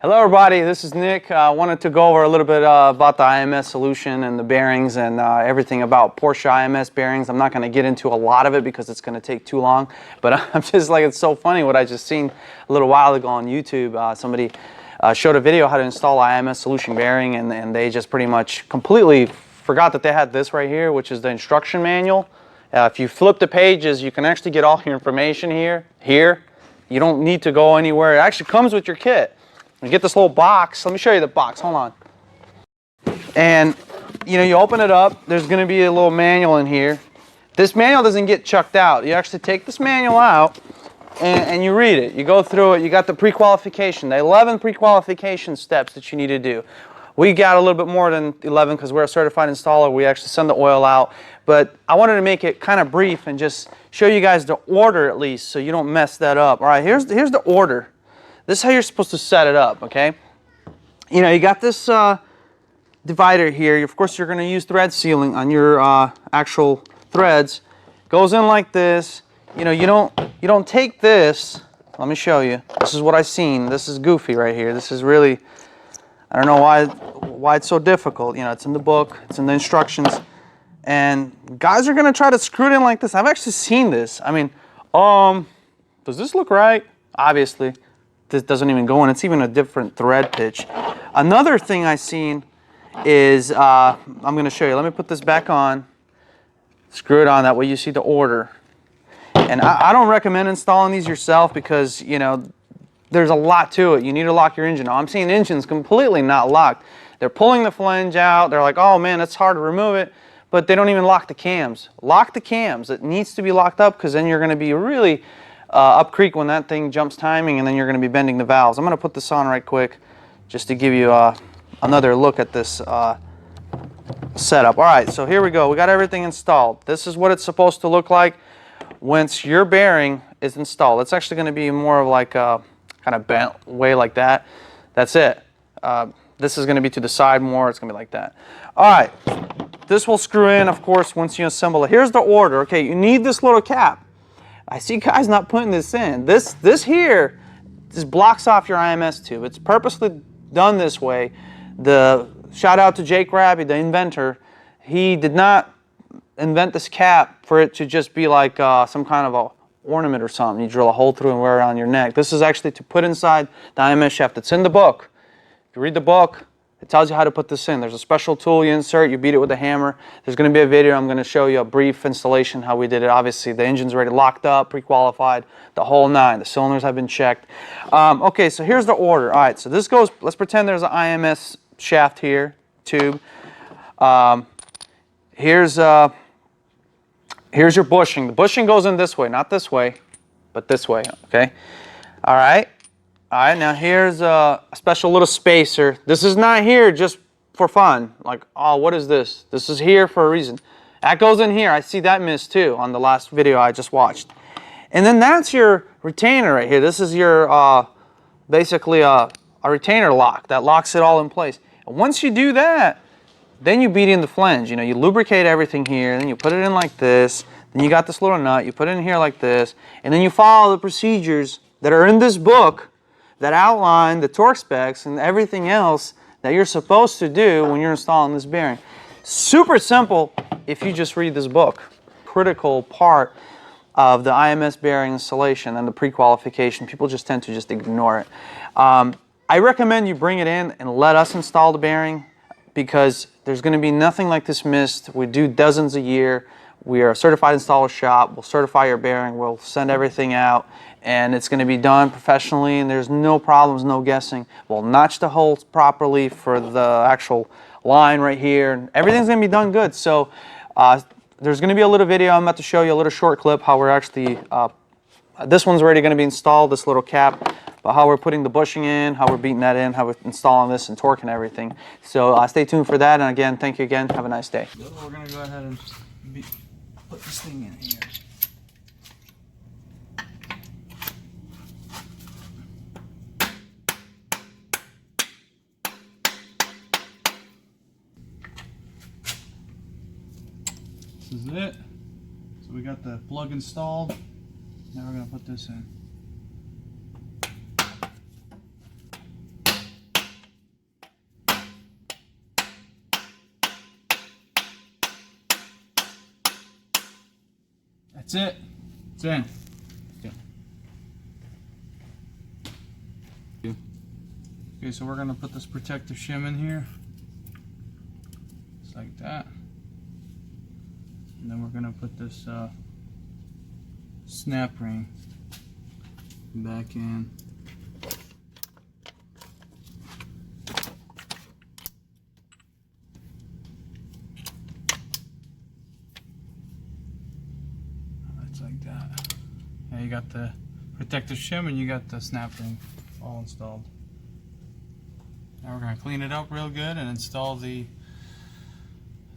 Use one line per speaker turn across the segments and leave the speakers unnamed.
Hello everybody, this is Nick. I wanted to go over a little bit about the IMS solution and the bearings and everything about Porsche IMS bearings. I'm not going to get into a lot of it because it's going to take too long, but I'm just like, it's so funny what I just seen a little while ago on YouTube. Somebody showed a video how to install IMS solution bearing, and they just pretty much completely forgot that they had this right here, which is the instruction manual. If you flip the pages, you can actually get all your information here. You don't need to go anywhere. It actually comes with your kit. You get this little box. Let me show you the box. Hold on. And you open it up. There's going to be a little manual in here. This manual doesn't get chucked out. You actually take this manual out and you read it. You go through it. You got the pre-qualification, the 11 pre-qualification steps that you need to do. We got a little bit more than 11 because we're a certified installer. We actually send the oil out. But I wanted to make it kind of brief and just show you guys the order at least so you don't mess that up. All right, here's the order. This is how you're supposed to set it up, okay? You got this divider here. Of course, you're going to use thread sealing on your actual threads. Goes in like this. You don't take this. Let me show you. This is what I've seen. This is goofy right here. This is really, I don't know why it's so difficult. It's in the book. It's in the instructions. And guys are going to try to screw it in like this. I've actually seen this. I mean, does this look right? Obviously. This doesn't even go in. It's even a different thread pitch. Another thing I've seen is, I'm going to show you. Let me put this back on. Screw it on. That way you see the order. And I don't recommend installing these yourself because, there's a lot to it. You need to lock your engine. I'm seeing engines completely not locked. They're pulling the flange out. They're like, oh man, it's hard to remove it. But they don't even lock the cams. Lock the cams. It needs to be locked up because then you're going to be really up creek when that thing jumps timing, and then you're going to be bending the valves. I'm going to put this on right quick just to give you another look at this setup. All right, so here we go. We got everything installed. This is what it's supposed to look like once your bearing is installed. It's actually going to be more of like a kind of bent way like that. That's it. This is going to be to the side more. It's going to be like that. All right, this will screw in, of course, once you assemble it. Here's the order. Okay, you need this little cap. I see guys not putting this in. This here just blocks off your IMS tube. It's purposely done this way. Shout out to Jake Raby, the inventor. He did not invent this cap for it to just be like some kind of a ornament or something. You drill a hole through and wear it on your neck. This is actually to put inside the IMS shaft. It's in the book. If you read the book, it tells you how to put this in. There's a special tool you insert, you beat it with a hammer. There's going to be a video. I'm going to show you a brief installation how we did it. Obviously, the engine's already locked up, pre-qualified, the whole nine. The cylinders have been checked. Okay, so here's the order. All right, so this goes, let's pretend there's an IMS shaft here, tube. Here's your bushing. The bushing goes in this way, not this way, but this way, okay? All right. All right, now here's a special little spacer. This is not here just for fun. Like, oh, what is this? This is here for a reason. That goes in here. I see that miss too on the last video I just watched. And then that's your retainer right here. This is your, basically a retainer lock that locks it all in place. And once you do that, then you beat in the flange. You lubricate everything here, then you put it in like this. Then you got this little nut. You put it in here like this. And then you follow the procedures that are in this book that outline the torque specs and everything else that you're supposed to do when you're installing this bearing. Super simple if you just read this book. Critical part of the IMS bearing installation and the pre-qualification. People just tend to just ignore it. I recommend you bring it in and let us install the bearing because there's going to be nothing like this missed. We do dozens a year. We are a certified installer shop. We'll certify your bearing. We'll send everything out. And it's going to be done professionally, and there's no problems, no guessing. We'll notch the holes properly for the actual line right here, and everything's going to be done good. So there's going to be a little video I'm about to show you, a little short clip, how we're actually, this one's already going to be installed, this little cap, but how we're putting the bushing in, how we're beating that in, how we're installing this and torquing everything. So stay tuned for that, and again, thank you again. Have a nice day. We're going to go ahead and put this thing in here. This is it. So we got the plug installed. Now we're going to put this in. That's it. It's in. Okay, so we're gonna put this protective shim in here. Just like that. And then we're gonna put this snap ring back in. That's like that. Now you got the protective shim and you got the snap ring all installed. Now we're going to clean it up real good and install the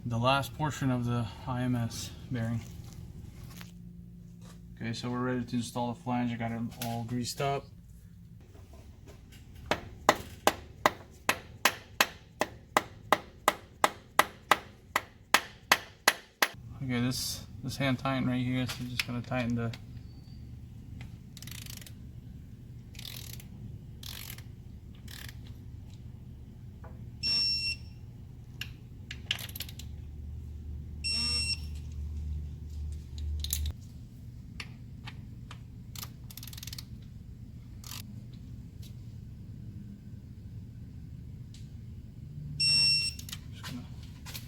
last portion of the IMS bearing. Okay, so we're ready to install the flange. I got it all greased up. Okay, this hand tighten right here, so we're just going to tighten the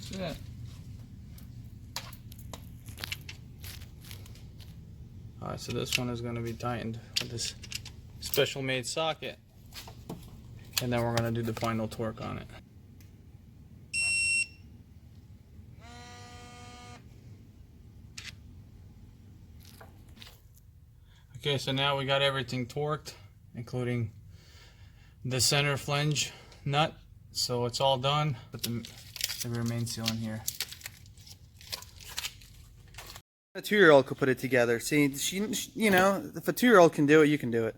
that's it. Alright, so this one is going to be tightened with this special made socket. And then we're going to do the final torque on it. Okay, so now we got everything torqued, including the center flange nut. So it's all done. Put the rear main seal in here. A 2-year-old could put it together. See, you know, if a 2-year-old can do it, you can do it.